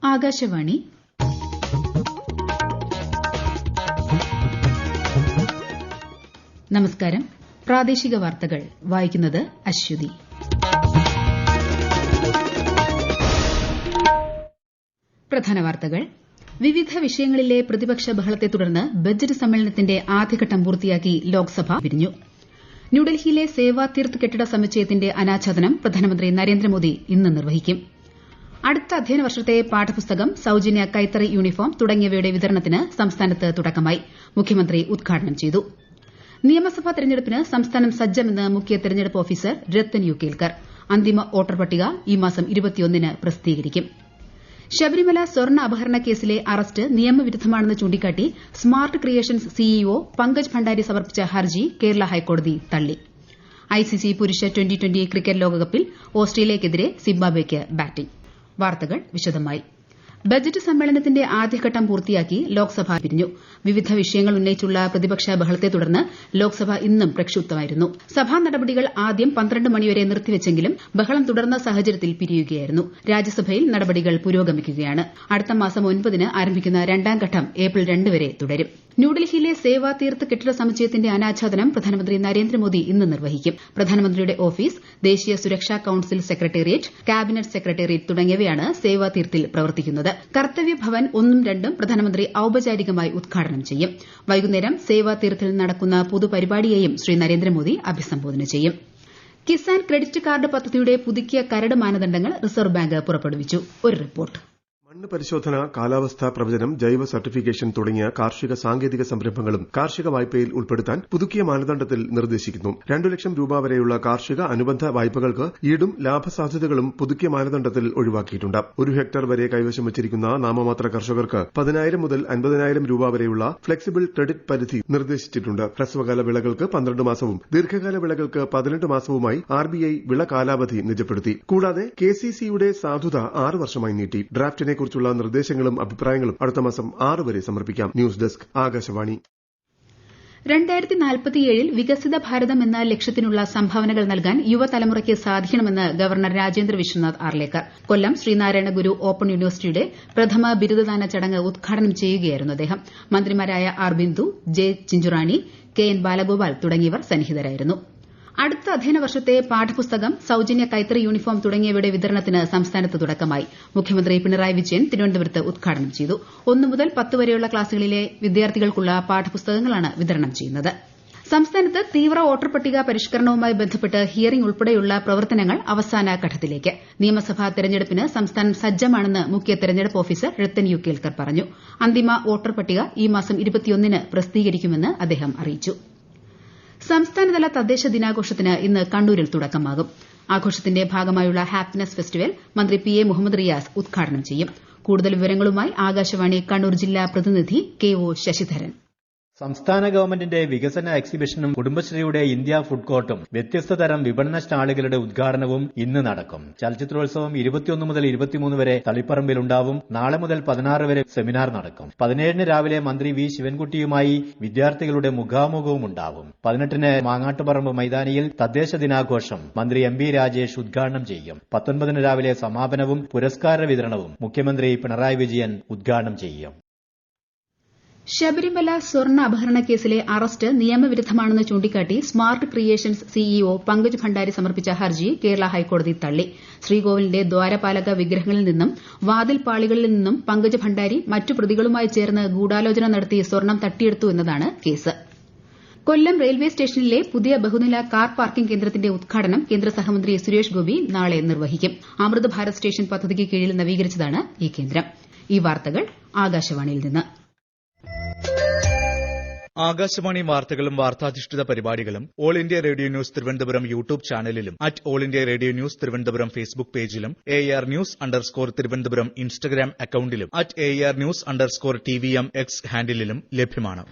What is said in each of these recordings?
ആകാശവാണി നമസ്കാരം. പ്രാദേശിക വാർത്തകൾ വായിക്കുന്നത് അശ്വതി. പ്രധാന വാർത്തകൾ. വിവിധ വിഷയങ്ങളിലെ പ്രതിപക്ഷ ബഹളത്തെ തുടർന്ന് ബജറ്റ് സമ്മേളനത്തിന്റെ ആദ്യഘട്ടം പൂർത്തിയാക്കി ലോക്സഭ പിരിഞ്ഞു. ന്യൂഡൽഹിയിലെ സേവാതീർത്ത് കെട്ടിട സമുച്ചയത്തിന്റെ അനാച്ഛാദനം പ്രധാനമന്ത്രി നരേന്ദ്രമോദി ഇന്ന് നിർവഹിക്കും. അടുത്ത അധ്യയന വർഷത്തെ പാഠപുസ്തകം, സൌജന്യ കൈത്തറി യൂണിഫോം തുടങ്ങിയവയുടെ വിതരണത്തിന് സംസ്ഥാനത്ത് തുടക്കമായി. മുഖ്യമന്ത്രി ഉദ്ഘാടനം ചെയ്തു. നിയമസഭാ തെരഞ്ഞെടുപ്പിന് സംസ്ഥാനം സജ്ജമെന്ന് മുഖ്യ തെരഞ്ഞെടുപ്പ് ഓഫീസർ രത്തൻ യു കേൽക്കർ. അന്തിമ വോട്ടർ പട്ടിക ഈ മാസം 21-ന് പ്രസിദ്ധീകരിക്കും. ശബരിമല സ്വർണ്ണ അപഹരണ കേസിലെ അറസ്റ്റ് നിയമവിരുദ്ധമാണെന്ന് ചൂണ്ടിക്കാട്ടി smart creations CEO Pankaj Bhandari സമർപ്പിച്ച ഹർജി കേരള ഹൈക്കോടതി തള്ളി. ഐസിസി പുരുഷ ട്വന്റി ക്രിക്കറ്റ് ലോകകപ്പിൽ ഓസ്ട്രേലിയയ്ക്കെതിരെ സിംബാബ്വെയ്ക്ക് ബാറ്റിംഗ്. വാർത്തകൾ വിശദമായി. ബജറ്റ് സമ്മേളനത്തിന്റെ ആദ്യഘട്ടം പൂർത്തിയാക്കി ലോക്സഭ പിരിഞ്ഞു. വിവിധ വിഷയങ്ങൾ ഉന്നയിച്ചുള്ള പ്രതിപക്ഷ ബഹളത്തെ തുടർന്ന് ലോക്സഭ ഇന്നും പ്രക്ഷുബ്ധമായിരുന്നു. സഭാ നടപടികൾ ആദ്യം 12 മണിവരെ നിർത്തിവെച്ചെങ്കിലും ബഹളം തുടർന്ന സാഹചര്യത്തിൽ പിരിയുകയായിരുന്നു. രാജ്യസഭയിൽ നടപടികൾ പുരോഗമിക്കുകയാണ്. അടുത്ത മാസം 9-ന് ആരംഭിക്കുന്ന രണ്ടാം ഘട്ടം ഏപ്രിൽ 2 വരെ തുടരും. ന്യൂഡൽഹിയിലെ സേവാതീർത്ത് കെട്ടിട സമുച്ചയത്തിന്റെ അനാച്ഛാദനം പ്രധാനമന്ത്രി നരേന്ദ്രമോദി ഇന്ന് നിർവഹിക്കും. പ്രധാനമന്ത്രിയുടെ ഓഫീസ്, ദേശീയ സുരക്ഷാ കൌൺസിൽ സെക്രട്ടേറിയറ്റ്, ക്യാബിനറ്റ് സെക്രട്ടേറിയറ്റ് തുടങ്ങിയവയാണ് സേവാതീർത്തിൽ പ്രവർത്തിക്കുന്നത്. കർത്തവ്യ ഭവൻ 1ഉം 2ഉം പ്രധാനമന്ത്രി ഔപചാരികമായി ഉദ്ഘാടനം ചെയ്യും. വൈകുന്നേരം സേവാതീർത്തിൽ നടക്കുന്ന പൊതുപരിപാടിയെയും ശ്രീ നരേന്ദ്രമോദി അഭിസംബോധന ചെയ്യും. കിസാൻ ക്രെഡിറ്റ് കാർഡ് പദ്ധതിയുടെ പുതുക്കിയ കരട് മാനദണ്ഡങ്ങൾ റിസർവ് ബാങ്ക് പുറപ്പെടുവിച്ചു. ഒരു റിപ്പോർട്ട്. മണ്ണ് പരിശോധന, കാലാവസ്ഥാ പ്രവചനം, ജൈവ സർട്ടിഫിക്കേഷൻ തുടങ്ങിയ കാർഷിക സാങ്കേതിക സംരംഭങ്ങളും കാർഷിക വായ്പയിൽ ഉൾപ്പെടുത്താൻ പുതുക്കിയ മാനദണ്ഡത്തിൽ നിർദ്ദേശിക്കുന്നു. 2 ലക്ഷം രൂപ വരെയുള്ള കാർഷിക അനുബന്ധ വായ്പകൾക്ക് ഈടും ലാഭസാധ്യതകളും പുതുക്കിയ മാനദണ്ഡത്തിൽ ഒഴിവാക്കിയിട്ടുണ്ട്. 1 ഹെക്ടർ വരെ കൈവശം വച്ചിരിക്കുന്ന നാമമാത്ര കർഷകർക്ക് 10,000 മുതൽ 50,000 രൂപ വരെയുള്ള ഫ്ലെക്സിബിൾ ക്രെഡിറ്റ് പരിധി നിർദ്ദേശിച്ചിട്ടുണ്ട്. ഹ്രസ്വകാല വിളകൾക്ക് 12 മാസവും ദീർഘകാല വിളകൾക്ക് 18 മാസവുമായി RBI വിള കാലാവധി നിജപ്പെടുത്തി. കൂടാതെ KCCയുടെ സാധുത 6 വർഷമായി നീട്ടി. ഡ്രാഫ്റ്റിനെ കുറിച്ചുള്ള നിർദ്ദേശങ്ങളും അഭിപ്രായങ്ങളും അടുത്ത മാസം 6 വരെ സമർപ്പിക്കാം. News desk, Akashvani. 2047-ൽ വികസിത ഭാരതം എന്ന ലക്ഷ്യത്തിനുള്ള സംഭാവനകൾ നൽകാൻ യുവതലമുറയ്ക്ക് സാധിക്കണമെന്ന് ഗവർണർ രാജേന്ദ്ര വിശ്വനാഥ് ആർലേക്കർ. കൊല്ലം ശ്രീനാരായണ ഗുരു ഓപ്പൺ യൂണിവേഴ്സിറ്റിയുടെ പ്രഥമ ബിരുദദാന ചടങ്ങ് ഉദ്ഘാടനം ചെയ്യുകയായിരുന്നു അദ്ദേഹം. മന്ത്രിമാരായ R Bindu, J Chinchurani, KN Balagopal തുടങ്ങിയവർ സന്നിഹിതരായിരുന്നു. അടുത്ത അധ്യയന വർഷത്തെ പാഠപുസ്തകം, സൌജന്യ കൈത്തറി യൂണിഫോം തുടങ്ങിയവയുടെ വിതരണത്തിന് സംസ്ഥാനത്ത് തുടക്കമായി. മുഖ്യമന്ത്രി പിണറായി വിജയൻ തിരുവനന്തപുരത്ത് ഉദ്ഘാടനം ചെയ്തു. 1 മുതൽ 10 വരെയുള്ള ക്ലാസുകളിലെ വിദ്യാർത്ഥികൾക്കുള്ള പാഠപുസ്തകങ്ങളാണ് വിതരണം ചെയ്യുന്നത്. സംസ്ഥാനത്ത് തീവ്ര വോട്ടർ പട്ടിക പരിഷ്കരണവുമായി ബന്ധപ്പെട്ട് ഹിയറിംഗ് ഉൾപ്പെടെയുള്ള പ്രവർത്തനങ്ങൾ അവസാന ഘട്ടത്തിലേക്ക്. നിയമസഭാ തെരഞ്ഞെടുപ്പിന് സംസ്ഥാനം സജ്ജമാണെന്ന് മുഖ്യ തെരഞ്ഞെടുപ്പ് ഓഫീസർ രത്തൻ യു കേൽക്കർ പറഞ്ഞു. അന്തിമ വോട്ടർ പട്ടിക ഈ മാസം 21-ന് പ്രസിദ്ധീകരിക്കുമെന്ന് അദ്ദേഹം അറിയിച്ചു. സംസ്ഥാനതല തദ്ദേശ ദിനാഘോഷത്തിന് ഇന്ന് കണ്ണൂരിൽ തുടക്കമാകും. ആഘോഷത്തിന്റെ ഭാഗമായുള്ള ഹാപ്പിനെസ് ഫെസ്റ്റിവൽ മന്ത്രി PA മുഹമ്മദ് റിയാസ് ഉദ്ഘാടനം ചെയ്യും. കൂടുതൽ വിവരങ്ങളുമായി ആകാശവാണി കണ്ണൂർ ജില്ലാ പ്രതിനിധി KO ശശിധരൻ. സംസ്ഥാന ഗവൺമെന്റിന്റെ വികസന എക്സിബിഷനും കുടുംബശ്രീയുടെ ഇന്ത്യ ഫുഡ് കോർട്ടും വ്യത്യസ്ത തരം വിപണന സ്റ്റാളുകളുടെ ഉദ്ഘാടനവും ഇന്ന് നടക്കും. ചലച്ചിത്രോത്സവം 21 മുതൽ 23 വരെ തളിപ്പറമ്പിലുണ്ടാവും. നാളെ മുതൽ 16 വരെ സെമിനാർ നടക്കും. 17-ന് രാവിലെ മന്ത്രി V ശിവൻകുട്ടിയുമായി വിദ്യാർത്ഥികളുടെ മുഖാമുഖവും ഉണ്ടാവും. 18-ന് മാങ്ങാട്ടുപറമ്പ് മൈതാനിയിൽ തദ്ദേശ ദിനാഘോഷം മന്ത്രി MB രാജേഷ് ഉദ്ഘാടനം ചെയ്യും. 19-ന് രാവിലെ സമാപനവും പുരസ്കാര വിതരണവും മുഖ്യമന്ത്രി പിണറായി വിജയൻ ഉദ്ഘാടനം ചെയ്യും. ശബരിമല സ്വർണ്ണ അപഹരണ കേസിലെ അറസ്റ്റ് നിയമവിരുദ്ധമാണെന്ന് ചൂണ്ടിക്കാട്ടി smart creations CEO Pankaj Bhandari സമർപ്പിച്ച ഹർജി കേരള ഹൈക്കോടതി തള്ളി. ശ്രീകോവിലിന്റെ ദ്വാരപാലക വിഗ്രഹങ്ങളിൽ നിന്നും വാതിൽ പാളികളിൽ നിന്നും പങ്കജ് ഭണ്ഡാരി മറ്റു പ്രതികളുമായി ചേർന്ന് ഗൂഢാലോചന നടത്തി സ്വർണ്ണം തട്ടിയെടുത്തു എന്നതാണ് കേസ്. കൊല്ലം റെയിൽവേ സ്റ്റേഷനിലെ പുതിയ ബഹുനില കാർ പാർക്കിംഗ് കേന്ദ്രത്തിന്റെ ഉദ്ഘാടനം കേന്ദ്ര സഹമന്ത്രി സുരേഷ് ഗോപി നാളെ നിർവഹിക്കും. അമൃത് ഭാരത് സ്റ്റേഷൻ പദ്ധതിക്ക് കീഴിൽ നവീകരിച്ചതാണ് ഈ കേന്ദ്രം. ഈ വാർത്തകൾ ആകാശവാണിയിൽ നിന്ന്. ആകാശവാണി വാർത്തകളും വാർത്താധിഷ്ഠിത പരിപാടികളും All India Radio News Thiruvananthapuram YouTube ചാനലിലും All India Radio News Thiruvananthapuram Facebook പേജിലും AR News_ തിരുവനന്തപുരം ഇൻസ്റ്റഗ്രാം അക്കൌണ്ടിലും AR News_TVM X ഹാൻഡിലും ലഭ്യമാണ്.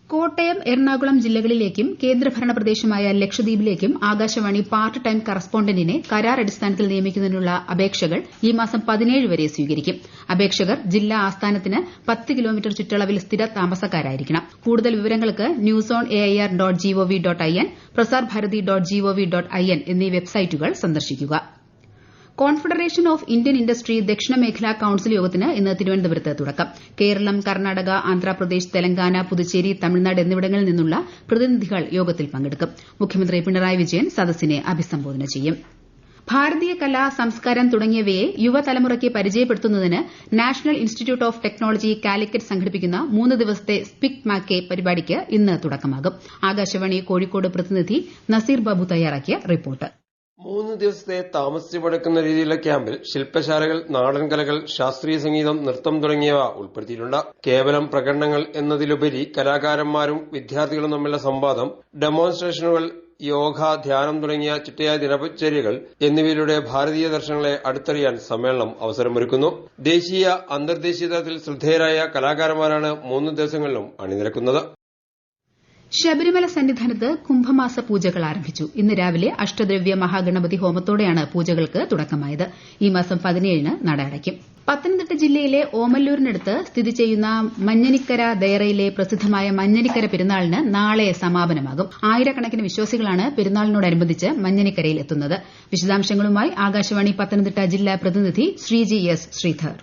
കോട്ടയം, എറണാകുളം ജില്ലകളിലേക്കും കേന്ദ്രഭരണ പ്രദേശമായ ലക്ഷദ്വീപിലേക്കും ആകാശവാണി പാർട്ട് ടൈം കറസ്പോണ്ടന്റിനെ കരാർ അടിസ്ഥാനത്തിൽ നിയമിക്കുന്നതിനുള്ള അപേക്ഷകൾ ഈ മാസം 17 വരെ സ്വീകരിക്കും. അപേക്ഷകർ ജില്ലാ ആസ്ഥാനത്തിന് 10 കിലോമീറ്റർ ചുറ്റളവിൽ സ്ഥിര താമസക്കാരായിരിക്കണം. കൂടുതൽ വിവരങ്ങൾക്ക് newsonair.gov.in, പ്രസാർഭാരതി.gov.in എന്നീ വെബ്സൈറ്റുകൾ സന്ദർശിക്കുക. കോൺഫെഡറേഷൻ ഓഫ് ഇന്ത്യൻ ഇൻഡസ്ട്രി ദക്ഷിണ മേഖലാ കൌൺസിൽ യോഗത്തിന് ഇന്ന് തിരുവനന്തപുരത്ത് തുടക്കം. കേരളം, കർണാടക, ആന്ധ്രാപ്രദേശ്, തെലങ്കാന, പുതുച്ചേരി, തമിഴ്നാട് എന്നിവിടങ്ങളിൽ നിന്നുള്ള പ്രതിനിധികൾ യോഗത്തിൽ പങ്കെടുക്കും. മുഖ്യമന്ത്രി പിണറായി വിജയൻ സദസ്സിനെ അഭിസംബോധന ചെയ്യും. ഭാരതീയ കല, സംസ്കാരം തുടങ്ങിയവയെ യുവതലമുറയ്ക്ക് പരിചയപ്പെടുത്തുന്നതിന് National Institute of Technology Calicut സംഘടിപ്പിക്കുന്ന 3 ദിവസത്തെ സ്പിക് മാക്കേ പരിപാടിക്ക് ഇന്ന് തുടക്കമാകും. ആകാശവാണി കോഴിക്കോട് പ്രതിനിധി നസീർ ബാബു തയ്യാറാക്കിയ റിപ്പോർട്ട്. 3 ദിവസത്തെ താമസിച്ച് പഠിക്കുന്ന രീതിയിലുള്ള ക്യാമ്പിൽ ശില്പശാലകൾ, നാടൻ കലകൾ, ശാസ്ത്രീയ സംഗീതം, നൃത്തം തുടങ്ങിയവ ഉൾപ്പെടുത്തിയിട്ടുണ്ട്. കേവലം പ്രകടനങ്ങൾ എന്നതിലുപരി കലാകാരന്മാരും വിദ്യാർത്ഥികളും തമ്മിലുള്ള സംവാദം, ഡെമോൺസ്ട്രേഷനുകൾ, യോഗ, ധ്യാനം തുടങ്ങിയ ചിട്ടയായ ദിനചര്യകൾ എന്നിവയിലൂടെ ഭാരതീയ ദർശനങ്ങളെ അടുത്തറിയാൻ സമ്മേളനം അവസരമൊരുക്കുന്നു. ദേശീയ, അന്തർദേശീയ തലത്തിൽ ശ്രദ്ധേയരായ കലാകാരന്മാരാണ് 3 ദിവസങ്ങളിലും അണിനിരക്കുന്നത്. ശബരിമല സന്നിധാനത്ത് കുംഭമാസ പൂജകൾ ആരംഭിച്ചു. ഇന്ന് രാവിലെ അഷ്ടദ്രവ്യ മഹാഗണപതി ഹോമത്തോടെയാണ് പൂജകൾക്ക് തുടക്കമായത്. ഈ മാസം 17-ന് നട അടയ്ക്കും. പത്തനംതിട്ട ജില്ലയിലെ ഓമല്ലൂരിനടുത്ത് സ്ഥിതി ചെയ്യുന്ന മഞ്ഞനിക്കര ദയറയിലെ പ്രസിദ്ധമായ മഞ്ഞനിക്കര പെരുന്നാളിന് നാളെ സമാപനമാകും. ആയിരക്കണക്കിന് വിശ്വാസികളാണ് പെരുന്നാളിനോടനുബന്ധിച്ച് മഞ്ഞനിക്കരയിൽ എത്തുന്നത്. വിശദാംശങ്ങളുമായി ആകാശവാണി പത്തനംതിട്ട ജില്ലാ പ്രതിനിധി ശ്രീജി എസ് ശ്രീധർ.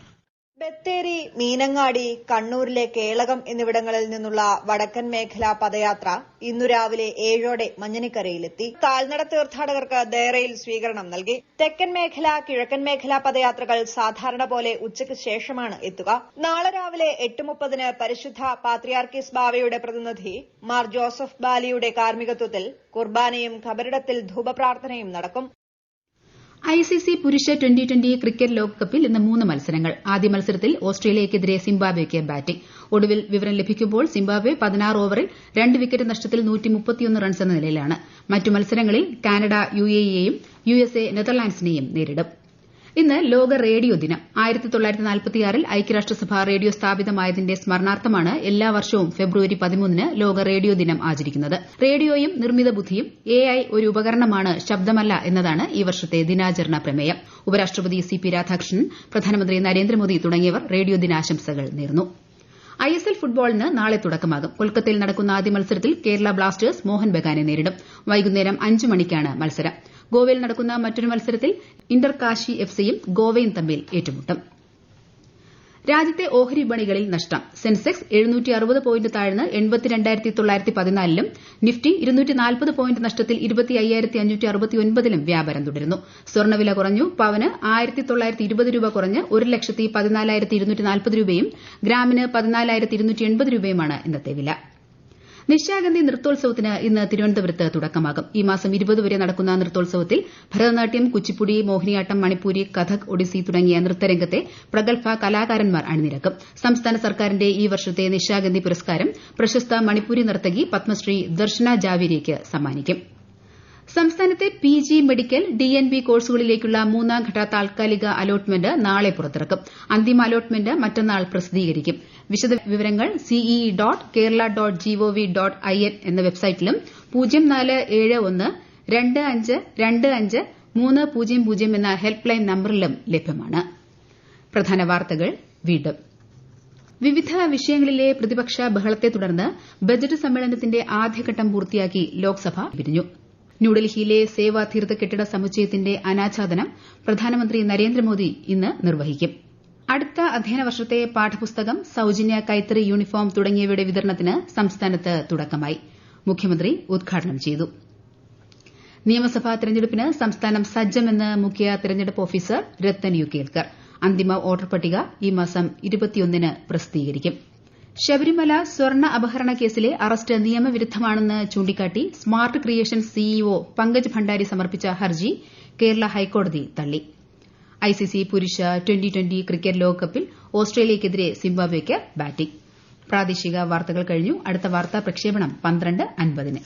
ബത്തേരി, മീനങ്ങാടി, കണ്ണൂരിലെ കേളകം എന്നിവിടങ്ങളിൽ നിന്നുള്ള വടക്കൻ മേഖലാ പദയാത്ര ഇന്നു രാവിലെ 7ഓടെ മഞ്ഞനിക്കരയിലെത്തി. കാൽനട തീർത്ഥാടകർക്ക് ദയറയിൽ സ്വീകരണം നൽകി. തെക്കൻ മേഖല, കിഴക്കൻ മേഖലാ പദയാത്രകൾ സാധാരണ പോലെ ഉച്ചയ്ക്ക് ശേഷമാണ് എത്തുക. നാളെ രാവിലെ 8:30-ന് പരിശുദ്ധ പാത്രിയാർക്കീസ് ബാവയുടെ പ്രതിനിധി മാർ ജോസഫ് ബാലിയുടെ കാർമ്മികത്വത്തിൽ കുർബാനയും ഖബറിടത്തിൽ ധൂപപ്രാർത്ഥനയും നടക്കും. ഐസിസി പുരുഷ ട്വന്റി ക്രിക്കറ്റ് ലോകകപ്പിൽ ഇന്ന് 3 മത്സരങ്ങൾ. ആദ്യ മത്സരത്തിൽ ഓസ്ട്രേലിയയ്ക്കെതിരെ സിംബാബ്വെയ്ക്ക് ബാറ്റിംഗ്. ഒടുവിൽ വിവരം ലഭിക്കുമ്പോൾ സിംബാബ്വെ 16 ഓവറിൽ 2 വിക്കറ്റ് നഷ്ടത്തിൽ 131 റൺസ് എന്ന നിലയിലാണ്. മറ്റു മത്സരങ്ങളിൽ കാനഡ UAEയെയും USA നെതർലാൻഡ്സിനെയും നേരിടും. ഇന്ന് ലോക റേഡിയോ ദിനം. 1946-ൽ ഐക്യരാഷ്ട്രസഭ റേഡിയോ സ്ഥാപിതമായതിന്റെ സ്മരണാർത്ഥമാണ് എല്ലാ വർഷവും ഫെബ്രുവരി 13-ന് ലോക റേഡിയോ ദിനം ആചരിക്കുന്നത്. റേഡിയോയും നിർമ്മിത ബുദ്ധിയും AI ഒരു ഉപകരണമാണ്, ശബ്ദമല്ല എന്നതാണ് ഈ വർഷത്തെ ദിനാചരണ പ്രമേയം. ഉപരാഷ്ട്രപതി CP രാധാകൃഷ്ണൻ, പ്രധാനമന്ത്രി നരേന്ദ്രമോദി തുടങ്ങിയവർ റേഡിയോ ദിനാശംസകൾ നേർന്നു. ISL ഫുട്ബോളിന് നാളെ തുടക്കമാകും. കൊൽക്കത്തയിൽ നടക്കുന്ന ആദ്യ മത്സരത്തിൽ കേരള ബ്ലാസ്റ്റേഴ്സ് മോഹൻ ബഗാനെ നേരിടും. വൈകുന്നേരം 5 മണിക്കാണ് മത്സരം. ഗോവയിൽ നടക്കുന്ന മറ്റൊരു മത്സരത്തിൽ ഇന്റർ കാശി FCയും ഗോവയും തമ്മിൽ ഏറ്റുമുട്ടും. രാജ്യത്തെ ഓഹരി വിപണികളിൽ നഷ്ടം. സെൻസെക്സ് 760 പോയിന്റ് താഴ്ന്ന് 82,914-ലും നിഫ്റ്റി 240 പോയിന്റ് നഷ്ടത്തിൽ 25,569-ലും വ്യാപാരം തുടരുന്നു. സ്വർണ്ണവില കുറഞ്ഞു. പവന് 1,920 രൂപ കുറഞ്ഞ് 1,14,240 രൂപയും ഗ്രാമിന് 14,280 രൂപയുമാണ് ഇന്നത്തെ വില. നിശാഗന്ധി നൃത്തോത്സവത്തിന് ഇന്ന് തിരുവനന്തപുരത്ത് തുടക്കമാകും. ഈ മാസം 20 വരെ നടക്കുന്ന നൃത്തോത്സവത്തിൽ ഭരതനാട്യം, കുച്ചിപ്പുടി, മോഹിനിയാട്ടം, മണിപ്പൂരി, കഥക്, ഒഡിസി തുടങ്ങിയ നൃത്തരംഗത്തെ പ്രഗത്ഭ കലാകാരന്മാർ അണിനിരക്കും. സംസ്ഥാന സർക്കാരിന്റെ ഈ വർഷത്തെ നിശാഗന്ധി പുരസ്കാരം പ്രശസ്ത മണിപ്പൂരി നർത്തകി പത്മശ്രീ ദർശന ജാവേരിയ്ക്ക് സമ്മാനിക്കും. സംസ്ഥാനത്തെ PG മെഡിക്കൽ, DNB കോഴ്സുകളിലേക്കുള്ള 3ാംഘട്ട താൽക്കാലിക അലോട്ട്മെന്റ് നാളെ പുറത്തിറക്കും. അന്തിമ അലോട്ട്മെന്റ് മറ്റന്നാൾ പ്രസിദ്ധീകരിക്കും. വിശദവിവരങ്ങൾ ce.kerala.gov.in എന്ന വെബ്സൈറ്റിലും 047125253000 എന്ന ഹെൽപ്പ് ലൈൻ നമ്പറിലും ലഭ്യമാണ്. പ്രധാന വാർത്തകൾ വീണ്ടും. വിവിധ വിഷയങ്ങളിലെ പ്രതിപക്ഷ ബഹളത്തെ തുടർന്ന് ബജറ്റ് സമ്മേളനത്തിന്റെ ആദ്യഘട്ടം പൂർത്തിയാക്കി ലോക്സഭ പിരിഞ്ഞു. ന്യൂഡൽഹിയിലെ സേവാ തീർത്ഥ കെട്ടിട സമുച്ചയത്തിന്റെ അനാച്ഛാദനം പ്രധാനമന്ത്രി നരേന്ദ്രമോദി ഇന്ന് നിർവഹിക്കും. അടുത്ത അധ്യയന വർഷത്തെ പാഠപുസ്തകം, സൌജന്യ കൈത്തറി യൂണിഫോം തുടങ്ങിയവയുടെ വിതരണത്തിന് സംസ്ഥാനത്ത് തുടക്കമായി. മുഖ്യമന്ത്രി ഉദ്ഘാടനം ചെയ്തു. നിയമസഭാ തെരഞ്ഞെടുപ്പിന് സംസ്ഥാനം സജ്ജമെന്ന് മുഖ്യ തെരഞ്ഞെടുപ്പ് ഓഫീസർ രത്തൻ യു കേൽക്കർ. അന്തിമ വോട്ടർ പട്ടിക ഈ മാസം 21-ന് പ്രസിദ്ധീകരിക്കും. ശബരിമല സ്വർണ്ണ അപഹരണ കേസിലെ അറസ്റ്റ് നിയമവിരുദ്ധമാണെന്ന് ചൂണ്ടിക്കാട്ടി smart creations CEO Pankaj Bhandari സമർപ്പിച്ച ഹർജി കേരള ഹൈക്കോടതി തള്ളി. ICC പുരുഷ ട്വന്റി ക്രിക്കറ്റ് ലോകകപ്പിൽ ഓസ്ട്രേലിയയ്ക്കെതിരെ സിംബാബ്വെയ്ക്ക് ബാറ്റിംഗ്. പ്രാദേശിക വാർത്തകൾ കഴിഞ്ഞു. അടുത്ത വാർത്താ പ്രക്ഷേപണം 12:50-ന്.